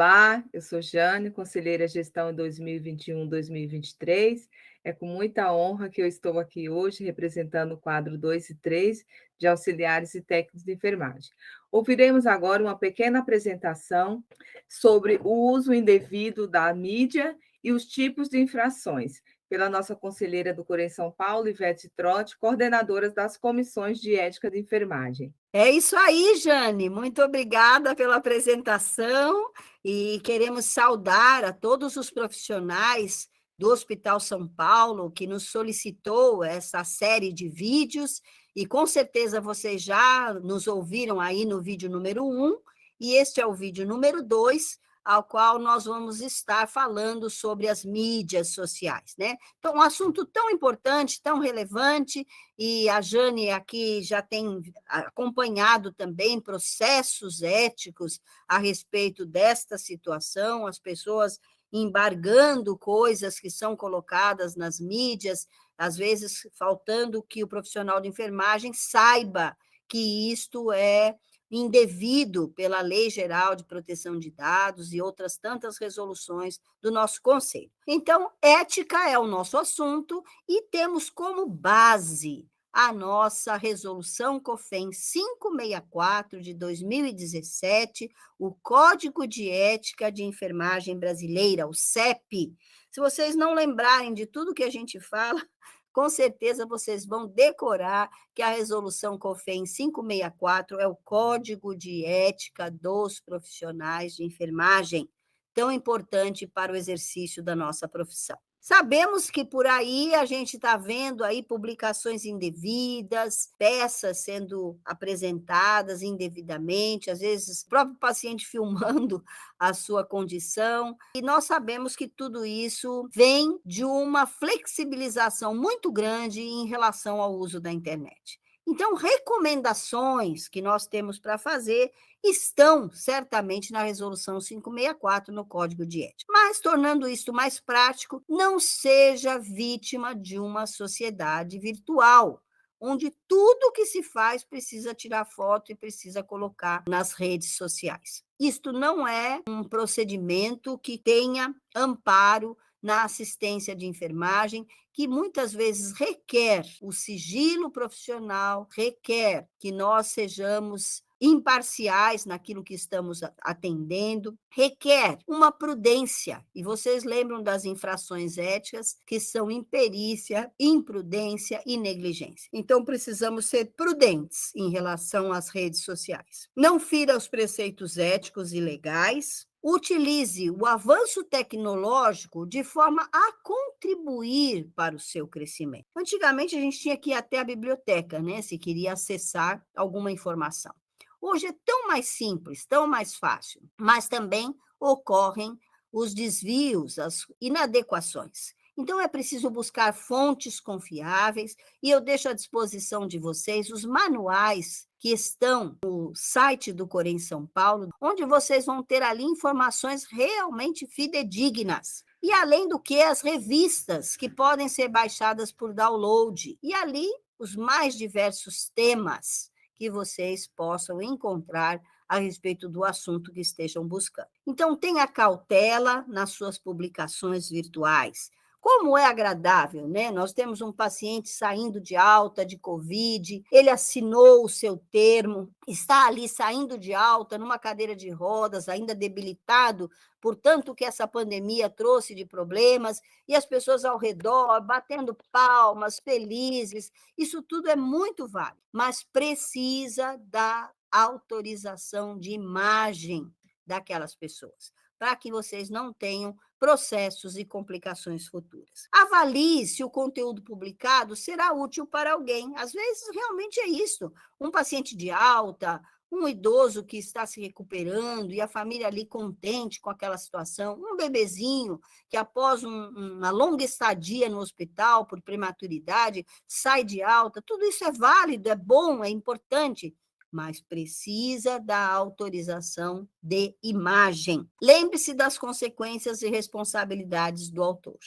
Olá, eu sou Jane, conselheira gestão em 2021-2023. É com muita honra que eu estou aqui hoje representando o quadro 2 e 3 de auxiliares e técnicos de enfermagem. Ouviremos agora uma pequena apresentação sobre o uso indevido da mídia e os tipos de infrações, pela nossa conselheira do Corém São Paulo, Ivete Trotti, coordenadora das comissões de ética de enfermagem. É isso aí, Jane. Muito obrigada pela apresentação e queremos saudar a todos os profissionais do Hospital São Paulo que nos solicitou essa série de vídeos e com certeza vocês já nos ouviram aí no vídeo número 1 e este é o vídeo número 2, ao qual nós vamos estar falando sobre as mídias sociais, né? Então, um assunto tão importante, tão relevante, e a Jane aqui já tem acompanhado também processos éticos a respeito desta situação, as pessoas embargando coisas que são colocadas nas mídias, às vezes faltando que o profissional de enfermagem saiba que isto é indevido pela Lei Geral de Proteção de Dados e outras tantas resoluções do nosso Conselho. Então, ética é o nosso assunto e temos como base a nossa resolução COFEN 564 de 2017, o Código de Ética de Enfermagem Brasileira, o CEP. Se vocês não lembrarem de tudo que a gente fala, com certeza vocês vão decorar que a resolução COFEN 564 é o Código de Ética dos Profissionais de Enfermagem, tão importante para o exercício da nossa profissão. Sabemos que por aí a gente está vendo aí publicações indevidas, peças sendo apresentadas indevidamente, às vezes o próprio paciente filmando a sua condição, e nós sabemos que tudo isso vem de uma flexibilização muito grande em relação ao uso da internet. Então, recomendações que nós temos para fazer estão certamente na Resolução 564, no Código de Ética. Mas, tornando isto mais prático, não seja vítima de uma sociedade virtual, onde tudo que se faz precisa tirar foto e precisa colocar nas redes sociais. Isto não é um procedimento que tenha amparo na assistência de enfermagem, que muitas vezes requer o sigilo profissional, requer que nós sejamos imparciais naquilo que estamos atendendo, requer uma prudência. E vocês lembram das infrações éticas, que são imperícia, imprudência e negligência. Então, precisamos ser prudentes em relação às redes sociais. Não fira os preceitos éticos e legais, utilize o avanço tecnológico de forma a contribuir para o seu crescimento. Antigamente, a gente tinha que ir até a biblioteca, né, se queria acessar alguma informação. Hoje é tão mais simples, tão mais fácil, mas também ocorrem os desvios, as inadequações. Então, é preciso buscar fontes confiáveis e eu deixo à disposição de vocês os manuais que estão no site do Corém São Paulo, onde vocês vão ter ali informações realmente fidedignas. E, além do que, as revistas que podem ser baixadas por download. E ali, os mais diversos temas que vocês possam encontrar a respeito do assunto que estejam buscando. Então, tenha cautela nas suas publicações virtuais. Como é agradável, né? Nós temos um paciente saindo de alta de Covid, ele assinou o seu termo, está ali saindo de alta numa cadeira de rodas, ainda debilitado por tanto que essa pandemia trouxe de problemas, e as pessoas ao redor batendo palmas, felizes. Isso tudo é muito válido, mas precisa da autorização de imagem daquelas pessoas, para que vocês não tenham processos e complicações futuras. Avalie se o conteúdo publicado será útil para alguém. Às vezes, realmente é isso. Um paciente de alta, um idoso que está se recuperando e a família ali contente com aquela situação, um bebezinho que após uma longa estadia no hospital por prematuridade sai de alta, tudo isso é válido, é bom, é importante, mas precisa da autorização de imagem. Lembre-se das consequências e responsabilidades do autor.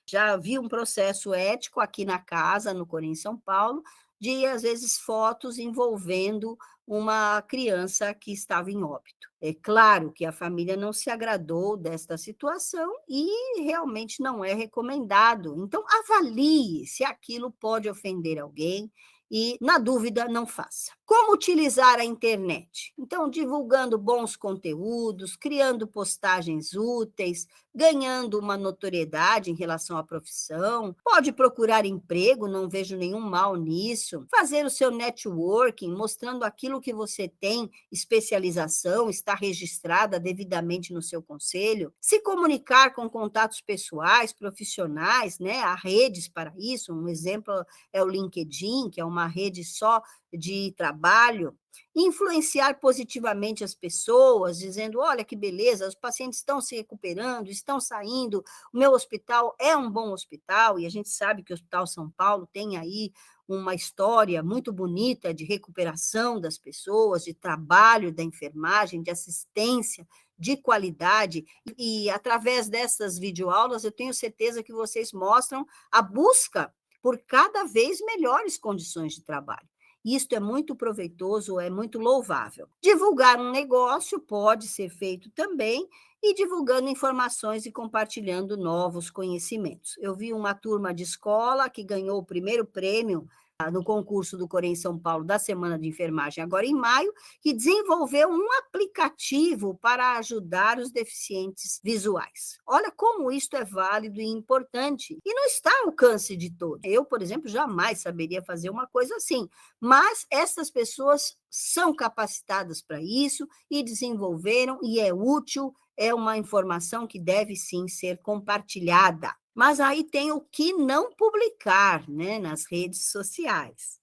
Já vi um processo ético aqui na casa, no Corém São Paulo, de, às vezes, fotos envolvendo uma criança que estava em óbito. É claro que a família não se agradou desta situação e realmente não é recomendado. Então, avalie se aquilo pode ofender alguém e, na dúvida, não faça. Como utilizar a internet? Então, divulgando bons conteúdos, criando postagens úteis, ganhando uma notoriedade em relação à profissão, pode procurar emprego, não vejo nenhum mal nisso, fazer o seu networking, mostrando aquilo que você tem especialização, está registrada devidamente no seu conselho, se comunicar com contatos pessoais, profissionais, né? Há redes para isso, um exemplo é o LinkedIn, que é uma rede só de trabalho, influenciar positivamente as pessoas, dizendo, olha que beleza, os pacientes estão se recuperando, estão saindo, o meu hospital é um bom hospital, e a gente sabe que o Hospital São Paulo tem aí uma história muito bonita de recuperação das pessoas, de trabalho da enfermagem, de assistência, de qualidade, e através dessas videoaulas eu tenho certeza que vocês mostram a busca por cada vez melhores condições de trabalho. Isto é muito proveitoso, é muito louvável. Divulgar um negócio pode ser feito também, e divulgando informações e compartilhando novos conhecimentos. Eu vi uma turma de escola que ganhou o primeiro prêmio no concurso do Corém São Paulo da Semana de Enfermagem, agora em maio, que desenvolveu um aplicativo para ajudar os deficientes visuais. Olha como isto é válido e importante, e não está ao alcance de todos. Eu, por exemplo, jamais saberia fazer uma coisa assim, mas essas pessoas são capacitadas para isso e desenvolveram, e é útil, é uma informação que deve sim ser compartilhada. Mas aí tem o que não publicar, né, nas redes sociais.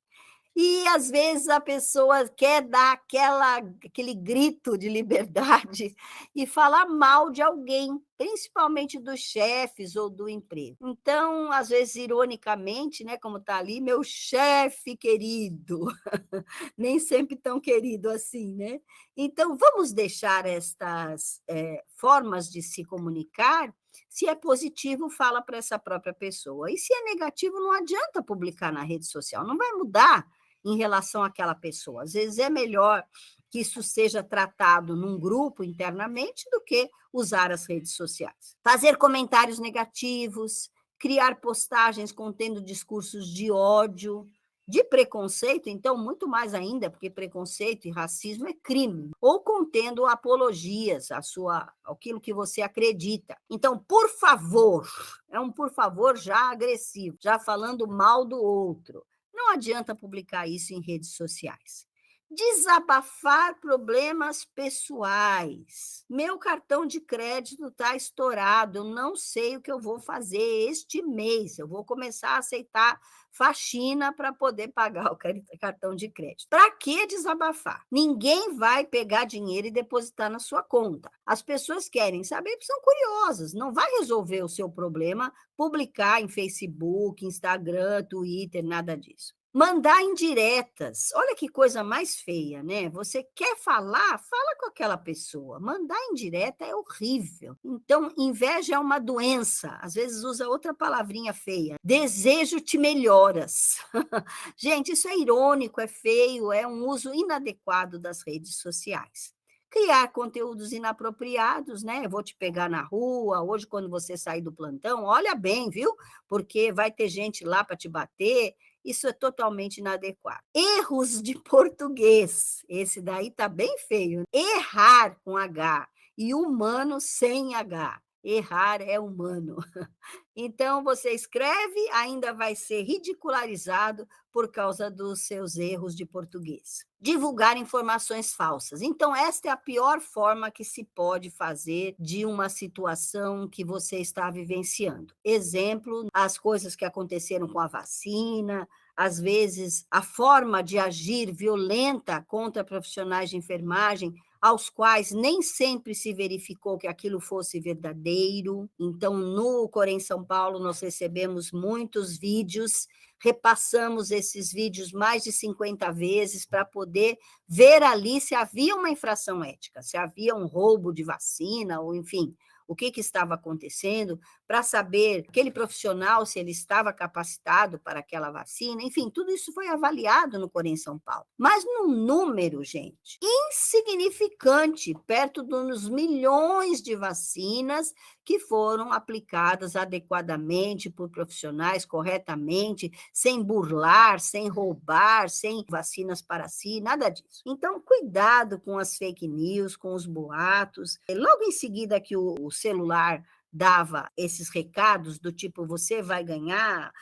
E, às vezes, a pessoa quer dar aquele grito de liberdade e falar mal de alguém, principalmente dos chefes ou do emprego. Então, às vezes, ironicamente, né, como está ali, meu chefe querido, nem sempre tão querido assim, né? Então, vamos deixar estas formas de se comunicar. Se é positivo, fala para essa própria pessoa. E se é negativo, não adianta publicar na rede social, não vai mudar em relação àquela pessoa. Às vezes é melhor que isso seja tratado num grupo internamente do que usar as redes sociais. Fazer comentários negativos, criar postagens contendo discursos de ódio, de preconceito, então, muito mais ainda, porque preconceito e racismo é crime, ou contendo apologias àquilo que você acredita. Então, por favor, é um por favor já agressivo, já falando mal do outro. Não adianta publicar isso em redes sociais. Desabafar problemas pessoais. Meu cartão de crédito está estourado, eu não sei o que eu vou fazer este mês. Eu vou começar a aceitar faxina para poder pagar o cartão de crédito. Para que desabafar? Ninguém vai pegar dinheiro e depositar na sua conta. As pessoas querem saber porque são curiosas. Não vai resolver o seu problema publicar em Facebook, Instagram, Twitter, nada disso. Mandar indiretas. Olha que coisa mais feia, né? Você quer falar? Fala com aquela pessoa. Mandar indireta é horrível. Então, inveja é uma doença. Às vezes usa outra palavrinha feia. Desejo-te melhoras. Gente, isso é irônico, é feio, é um uso inadequado das redes sociais. Criar conteúdos inapropriados, né? Eu vou te pegar na rua, hoje, quando você sair do plantão, olha bem, viu? Porque vai ter gente lá para te bater. Isso é totalmente inadequado. Erros de português. Esse daí está bem feio. Errar com H e humano sem H. Errar é humano. Então, você escreve, ainda vai ser ridicularizado por causa dos seus erros de português. Divulgar informações falsas. Então, esta é a pior forma que se pode fazer de uma situação que você está vivenciando. Exemplo, as coisas que aconteceram com a vacina, às vezes a forma de agir violenta contra profissionais de enfermagem, aos quais nem sempre se verificou que aquilo fosse verdadeiro. Então, no Corém São Paulo, nós recebemos muitos vídeos, repassamos esses vídeos mais de 50 vezes para poder ver ali se havia uma infração ética, se havia um roubo de vacina, ou enfim, o que estava acontecendo, para saber aquele profissional se ele estava capacitado para aquela vacina, enfim, tudo isso foi avaliado no Corém São Paulo. Mas num número, gente, insignificante, perto dos milhões de vacinas que foram aplicadas adequadamente por profissionais, corretamente, sem burlar, sem roubar, sem vacinas para si, nada disso. Então, cuidado com as fake news, com os boatos. Logo em seguida que o celular dava esses recados do tipo, você vai ganhar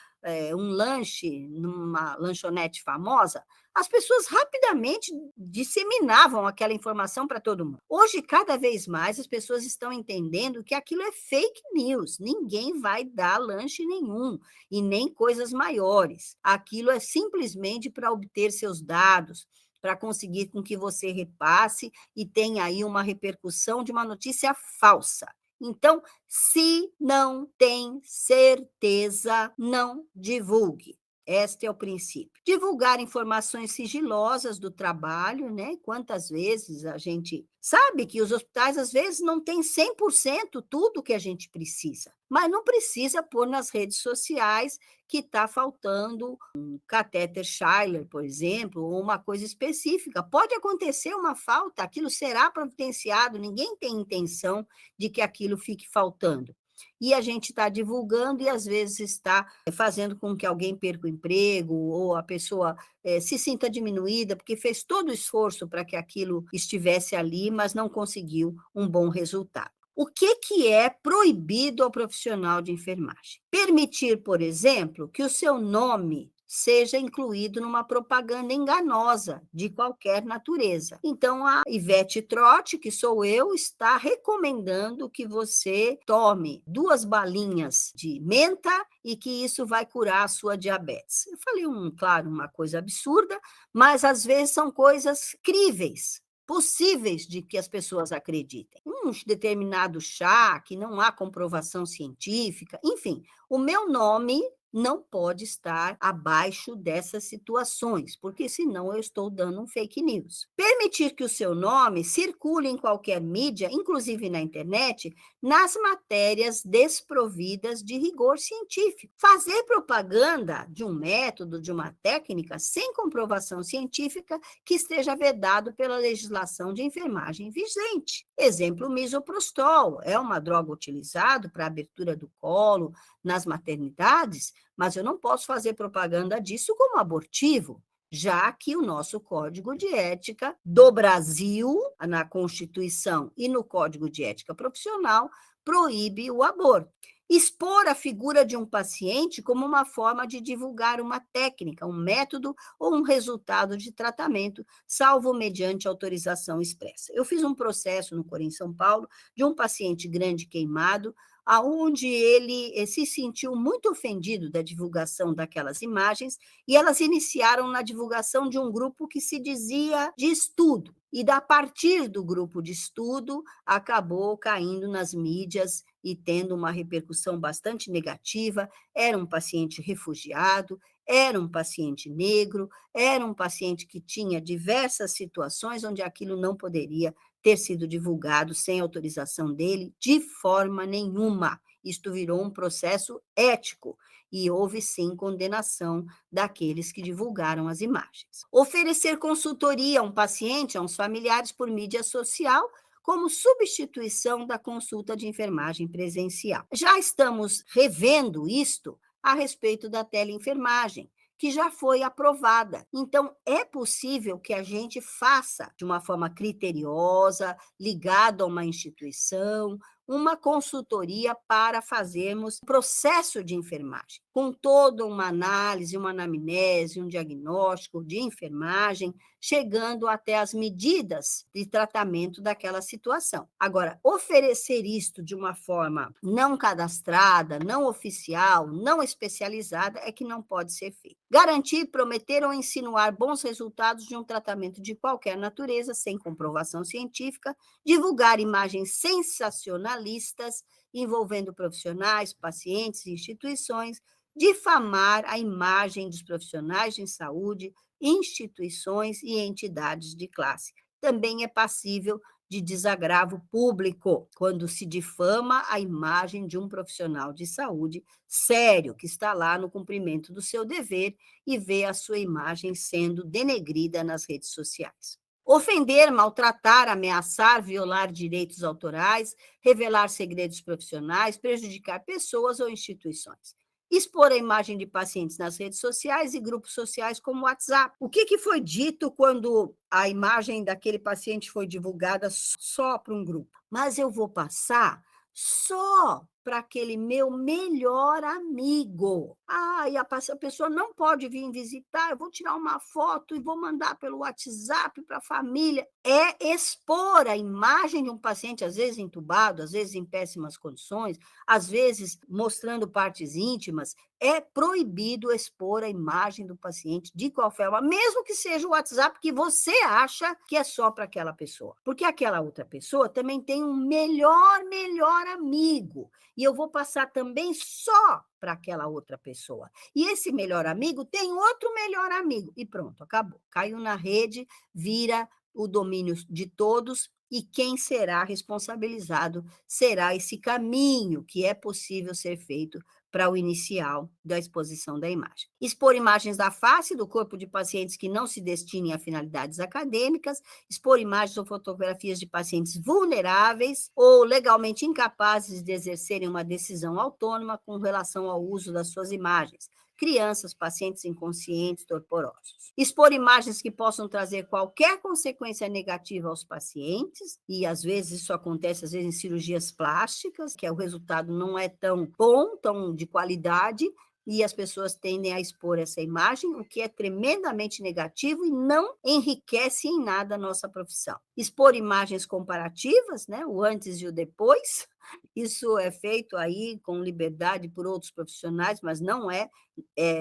um lanche numa lanchonete famosa, as pessoas rapidamente disseminavam aquela informação para todo mundo. Hoje, cada vez mais, as pessoas estão entendendo que aquilo é fake news. Ninguém vai dar lanche nenhum e nem coisas maiores. Aquilo é simplesmente para obter seus dados, para conseguir com que você repasse e tenha aí uma repercussão de uma notícia falsa. Então, se não tem certeza, não divulgue. Este é o princípio. Divulgar informações sigilosas do trabalho, né? Quantas vezes a gente sabe que os hospitais, às vezes, não têm 100% tudo que a gente precisa, mas não precisa pôr nas redes sociais que está faltando um catéter Schuyler, por exemplo, ou uma coisa específica. Pode acontecer uma falta, aquilo será providenciado, ninguém tem intenção de que aquilo fique faltando. E a gente está divulgando e, às vezes, está fazendo com que alguém perca o emprego ou a pessoa se sinta diminuída, porque fez todo o esforço para que aquilo estivesse ali, mas não conseguiu um bom resultado. O que é proibido ao profissional de enfermagem? Permitir, por exemplo, que o seu nome seja incluído numa propaganda enganosa de qualquer natureza. Então, a Ivete Trotti, que sou eu, está recomendando que você tome 2 balinhas de menta e que isso vai curar a sua diabetes. Eu falei, claro, uma coisa absurda, mas às vezes são coisas críveis, possíveis de que as pessoas acreditem. Um determinado chá, que não há comprovação científica, enfim, o meu nome não pode estar abaixo dessas situações, porque senão eu estou dando um fake news. Permitir que o seu nome circule em qualquer mídia, inclusive na internet, nas matérias desprovidas de rigor científico. Fazer propaganda de um método, de uma técnica, sem comprovação científica que esteja vedado pela legislação de enfermagem vigente. Exemplo, o misoprostol é uma droga utilizada para abertura do colo nas maternidades, mas eu não posso fazer propaganda disso como abortivo, já que o nosso Código de Ética do Brasil, na Constituição e no Código de Ética Profissional, proíbe o aborto. Expor a figura de um paciente como uma forma de divulgar uma técnica, um método ou um resultado de tratamento, salvo mediante autorização expressa. Eu fiz um processo no Corém São Paulo de um paciente grande queimado, aonde ele se sentiu muito ofendido da divulgação daquelas imagens, e elas iniciaram na divulgação de um grupo que se dizia de estudo, e a partir do grupo de estudo acabou caindo nas mídias e tendo uma repercussão bastante negativa. Era um paciente refugiado, era um paciente negro, era um paciente que tinha diversas situações onde aquilo não poderia ter sido divulgado sem autorização dele, de forma nenhuma. Isto virou um processo ético e houve, sim, condenação daqueles que divulgaram as imagens. Oferecer consultoria a um paciente, a uns familiares, por mídia social, como substituição da consulta de enfermagem presencial. Já estamos revendo isto a respeito da teleenfermagem, que já foi aprovada. Então, é possível que a gente faça de uma forma criteriosa, ligado a uma instituição, uma consultoria para fazermos processo de enfermagem, com toda uma análise, uma anamnese, um diagnóstico de enfermagem, chegando até as medidas de tratamento daquela situação. Agora, oferecer isto de uma forma não cadastrada, não oficial, não especializada, é que não pode ser feito. Garantir, prometer ou insinuar bons resultados de um tratamento de qualquer natureza, sem comprovação científica, divulgar imagens sensacionalistas envolvendo profissionais, pacientes e instituições, difamar a imagem dos profissionais de saúde, instituições e entidades de classe. Também é passível de desagravo público, quando se difama a imagem de um profissional de saúde sério, que está lá no cumprimento do seu dever e vê a sua imagem sendo denegrida nas redes sociais. Ofender, maltratar, ameaçar, violar direitos autorais, revelar segredos profissionais, prejudicar pessoas ou instituições. Expor a imagem de pacientes nas redes sociais e grupos sociais como o WhatsApp. O que foi dito quando a imagem daquele paciente foi divulgada só para um grupo? Mas eu vou passar só para aquele meu melhor amigo. E a pessoa não pode vir visitar, eu vou tirar uma foto e vou mandar pelo WhatsApp para a família. É expor a imagem de um paciente, às vezes entubado, às vezes em péssimas condições, às vezes mostrando partes íntimas. É proibido expor a imagem do paciente de qualquer forma, mesmo que seja o WhatsApp que você acha que é só para aquela pessoa. Porque aquela outra pessoa também tem um melhor amigo. E eu vou passar também só para aquela outra pessoa. E esse melhor amigo tem outro melhor amigo. E pronto, acabou. Caiu na rede, vira o domínio de todos, e quem será responsabilizado será esse caminho que é possível ser feito para o inicial da exposição da imagem. Expor imagens da face, do corpo de pacientes que não se destinem a finalidades acadêmicas, expor imagens ou fotografias de pacientes vulneráveis ou legalmente incapazes de exercerem uma decisão autônoma com relação ao uso das suas imagens. Crianças, pacientes inconscientes, torporosos. Expor imagens que possam trazer qualquer consequência negativa aos pacientes, e às vezes isso acontece, às vezes, em cirurgias plásticas, que o resultado não é tão bom, tão de qualidade, e as pessoas tendem a expor essa imagem, o que é tremendamente negativo e não enriquece em nada a nossa profissão. Expor imagens comparativas, né, o antes e o depois, isso é feito aí com liberdade por outros profissionais, mas não é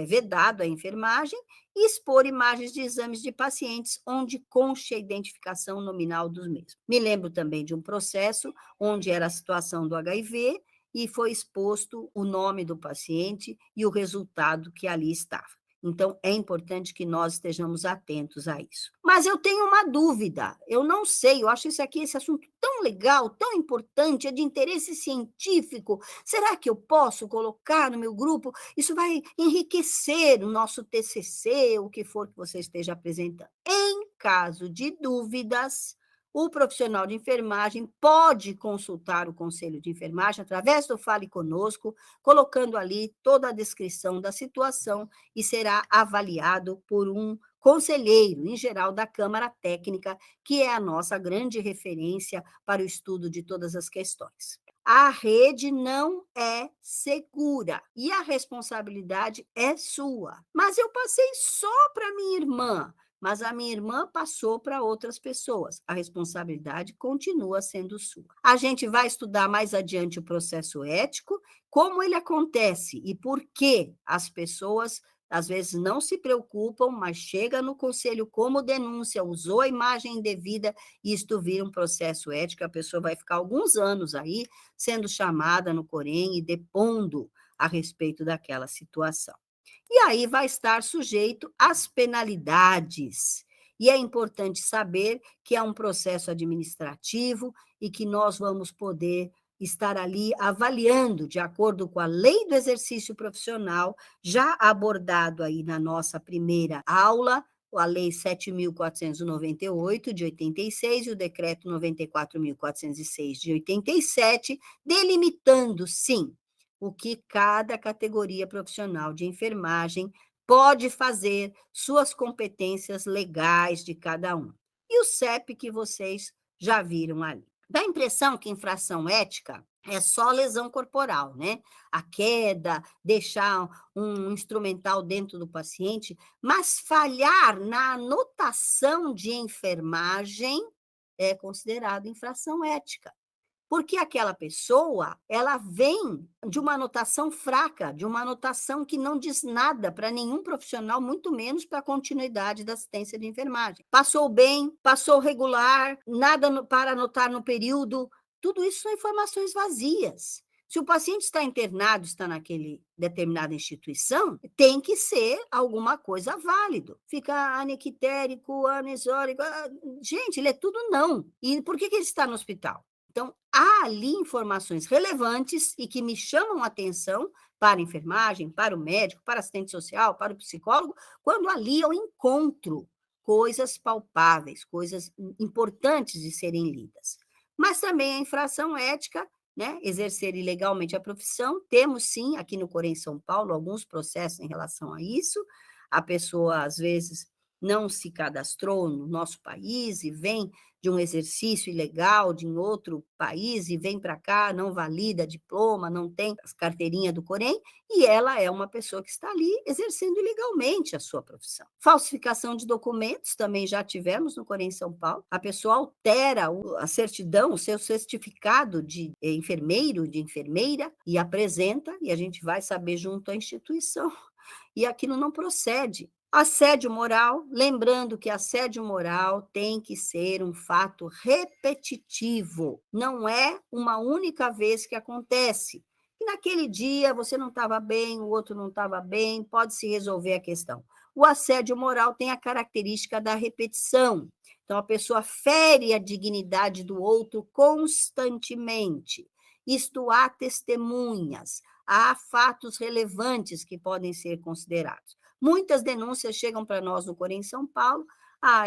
vedado à enfermagem. E expor imagens de exames de pacientes onde conste a identificação nominal dos mesmos. Me lembro também de um processo onde era a situação do HIV e foi exposto o nome do paciente e o resultado que ali estava. Então, é importante que nós estejamos atentos a isso. Mas eu tenho uma dúvida, eu não sei, eu acho esse assunto tão legal, tão importante, é de interesse científico. Será que eu posso colocar no meu grupo? Isso vai enriquecer o nosso TCC, o que for que você esteja apresentando. Em caso de dúvidas, o profissional de enfermagem pode consultar o conselho de enfermagem através do Fale Conosco, colocando ali toda a descrição da situação e será avaliado por um conselheiro, em geral, da Câmara Técnica, que é a nossa grande referência para o estudo de todas as questões. A rede não é segura e a responsabilidade é sua. Mas eu passei só para minha irmã. Mas a minha irmã passou para outras pessoas. A responsabilidade continua sendo sua. A gente vai estudar mais adiante o processo ético, como ele acontece e por que as pessoas, às vezes, não se preocupam, mas chega no conselho como denúncia, usou a imagem indevida e isto vira um processo ético, a pessoa vai ficar alguns anos aí sendo chamada no Corém e depondo a respeito daquela situação. E aí vai estar sujeito às penalidades. E é importante saber que é um processo administrativo e que nós vamos poder estar ali avaliando, de acordo com a lei do exercício profissional, já abordado aí na nossa primeira aula, a Lei 7.498, de 86, e o Decreto 94.406, de 87, delimitando, sim, o que cada categoria profissional de enfermagem pode fazer, suas competências legais de cada um. E o CEP que vocês já viram ali. Dá a impressão que infração ética é só lesão corporal, né? A queda, deixar um instrumental dentro do paciente, mas falhar na anotação de enfermagem é considerado infração ética. Porque aquela pessoa, ela vem de uma anotação fraca, de uma anotação que não diz nada para nenhum profissional, muito menos para a continuidade da assistência de enfermagem. Passou bem, passou regular, nada para anotar no período, tudo isso são informações vazias. Se o paciente está internado, está naquele determinada instituição, tem que ser alguma coisa válido. Fica aniquitérico, anesórico. Gente, ele é tudo não. E por que ele está no hospital? Então, há ali informações relevantes e que me chamam a atenção para a enfermagem, para o médico, para o assistente social, para o psicólogo, quando ali eu encontro coisas palpáveis, coisas importantes de serem lidas. Mas também a infração ética, né, exercer ilegalmente a profissão. Temos, sim, aqui no Corém São Paulo, alguns processos em relação a isso. A pessoa, às vezes, não se cadastrou no nosso país e vem de um exercício ilegal de um outro país e vem para cá, não valida diploma, não tem as carteirinhas do Corém, e ela é uma pessoa que está ali exercendo ilegalmente a sua profissão. Falsificação de documentos, também já tivemos no Corém São Paulo. A pessoa altera a certidão, o seu certificado de enfermeiro, de enfermeira, e apresenta, e a gente vai saber junto à instituição, e aquilo não procede. Assédio moral, lembrando que assédio moral tem que ser um fato repetitivo, não é uma única vez que acontece. E naquele dia você não estava bem, o outro não estava bem, pode-se resolver a questão. O assédio moral tem a característica da repetição. Então, a pessoa fere a dignidade do outro constantemente. Isto há testemunhas, há fatos relevantes que podem ser considerados. Muitas denúncias chegam para nós no Corém São Paulo.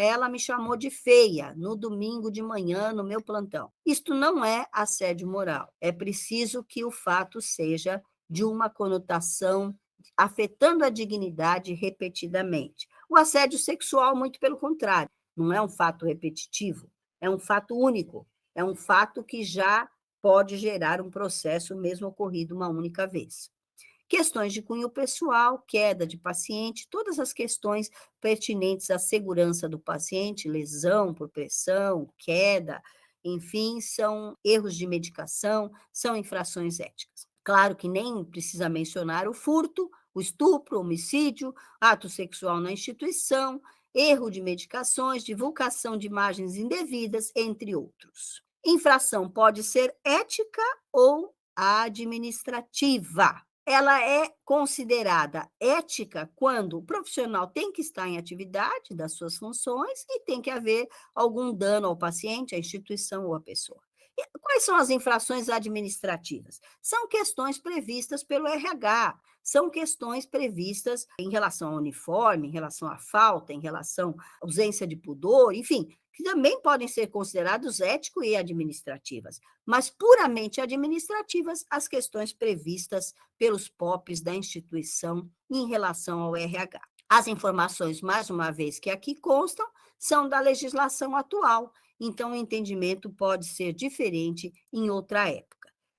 Ela me chamou de feia no domingo de manhã, no meu plantão. Isto não é assédio moral. É preciso que o fato seja de uma conotação afetando a dignidade repetidamente. O assédio sexual, muito pelo contrário, não é um fato repetitivo, é um fato único, é um fato que já pode gerar um processo mesmo ocorrido uma única vez. Questões de cunho pessoal, queda de paciente, todas as questões pertinentes à segurança do paciente, lesão por pressão, queda, enfim, são erros de medicação, são infrações éticas. Claro que nem precisa mencionar o furto, o estupro, o homicídio, ato sexual na instituição, erro de medicações, divulgação de imagens indevidas, entre outros. Infração pode ser ética ou administrativa. Ela é considerada ética quando o profissional tem que estar em atividade das suas funções e tem que haver algum dano ao paciente, à instituição ou à pessoa. E quais são as infrações administrativas? São questões previstas pelo RH, são questões previstas em relação ao uniforme, em relação à falta, em relação à ausência de pudor, enfim, que também podem ser considerados ético e administrativas, mas puramente administrativas as questões previstas pelos POPs da instituição em relação ao RH. As informações, mais uma vez, que aqui constam, são da legislação atual, então o entendimento pode ser diferente em outra época.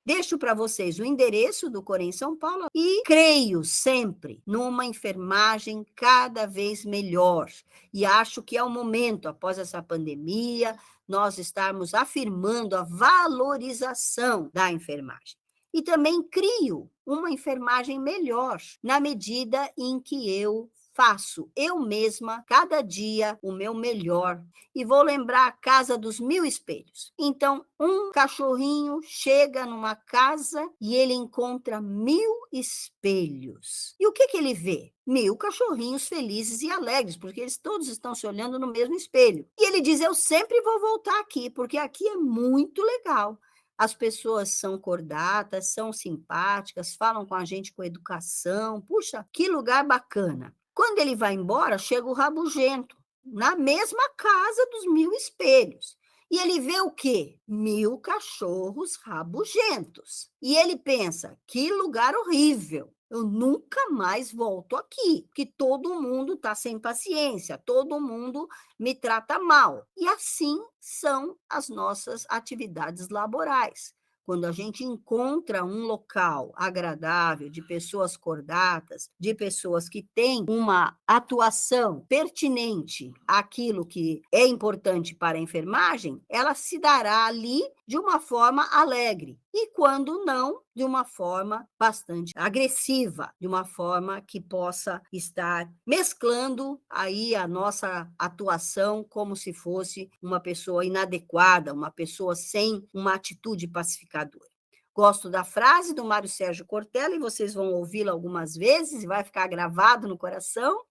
Deixo para vocês o endereço do Corém São Paulo e creio sempre numa enfermagem cada vez melhor. E acho que é o momento, após essa pandemia, nós estarmos afirmando a valorização da enfermagem. E também crio uma enfermagem melhor, na medida em que eu faço eu mesma, cada dia, o meu melhor. E vou lembrar a casa dos 1000 espelhos. Então, um cachorrinho chega numa casa e ele encontra 1000 espelhos. E o que ele vê? 1000 cachorrinhos felizes e alegres, porque eles todos estão se olhando no mesmo espelho. E ele diz, eu sempre vou voltar aqui, porque aqui é muito legal. As pessoas são cordatas, são simpáticas, falam com a gente com educação. Puxa, que lugar bacana. Quando ele vai embora, chega o rabugento, na mesma casa dos 1000 espelhos. E ele vê o quê? 1000 cachorros rabugentos. E ele pensa, que lugar horrível. Eu nunca mais volto aqui, porque todo mundo está sem paciência, todo mundo me trata mal. E assim são as nossas atividades laborais. Quando a gente encontra um local agradável, de pessoas cordatas, de pessoas que têm uma atuação pertinente àquilo que é importante para a enfermagem, ela se dará ali de uma forma alegre. E quando não, de uma forma bastante agressiva, de uma forma que possa estar mesclando aí a nossa atuação como se fosse uma pessoa inadequada, uma pessoa sem uma atitude pacificadora. Gosto da frase do Mário Sérgio Cortella, e vocês vão ouvi-la algumas vezes, e vai ficar gravado no coração.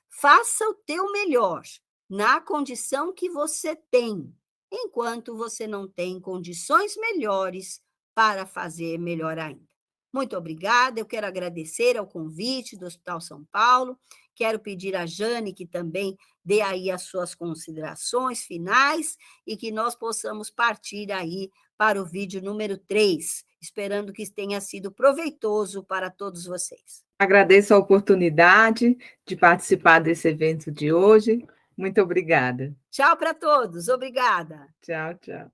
Faça o teu melhor na condição que você tem, enquanto você não tem condições melhores para fazer melhor ainda. Muito obrigada, eu quero agradecer ao convite do Hospital São Paulo, quero pedir a Jane que também dê aí as suas considerações finais e que nós possamos partir aí para o vídeo número 3, esperando que tenha sido proveitoso para todos vocês. Agradeço a oportunidade de participar desse evento de hoje. Muito obrigada. Tchau para todos, obrigada. Tchau, tchau.